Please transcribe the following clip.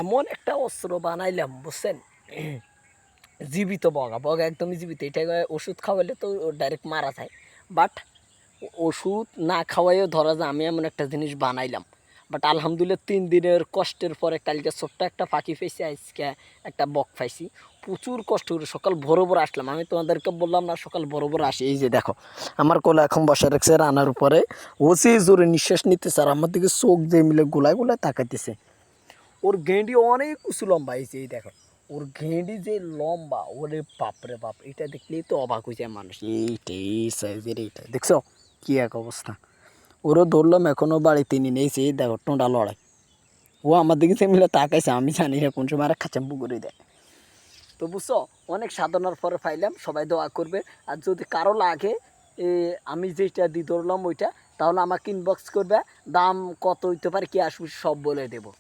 এমন একটা অস্ত্র বানাইলাম বুঝছেন, জীবিত বগা বগা একদমই জীবিত। এটা ওষুধ খাওয়াইলে তো ডাইরেক্ট মারা যায়, বাট ওষুধ না খাওয়াইও ধরা যায় আমি এমন একটা জিনিস বানাইলাম। বাট আলহামদুলিল্লাহ 3 দিনের কষ্টের পরে কালকে ছোট্ট একটা পাখি পাইছি, আজকে একটা বক পাইছি। প্রচুর কষ্ট করে সকাল ভোরে ভোরে আসলাম, আমি তোমাদেরকে বললাম না সকাল ভোরে ভোরে আসি। এই যে দেখো আমার কোলে এখন বসে রাখছে রানার উপরে, ও সে জোরে নিঃশ্বাস নিতেছে আর আমার দিকে চোখ দিয়ে মিলে গোলায় গোলায় তাকাইতেছে। ওর গেঁডি অনেক উঁচু লম্বা হয়েছে, এই দেখো ওর গেঁডি যে লম্বা, ওরে বাপরে বাপ, এটা দেখলেই তো অবাক হয়ে যায় মানুষ। এইটা এই সাইজের, এইটা দেখছো কি এক অবস্থা। ওরও ধরলাম এখনও বাড়িতে নিয়ে নিয়েছে, এই দেখো টোঁডা লড়াই। ও আমার দিকে সে মিলে তাকাইছে, আমি জানি না কোন সময় আর খাচাম্পু করে দেয়। তো বুঝছো, অনেক সাধনার পরে পাইলাম, সবাই দোয়া করবে। আর যদি কারো লাগে আমি যেটা দিয়ে ধরলাম ওইটা, তাহলে আমাকে ইনবক্স করবে, দাম কত হইতে পারে কি আসবে সব বলে দেবো।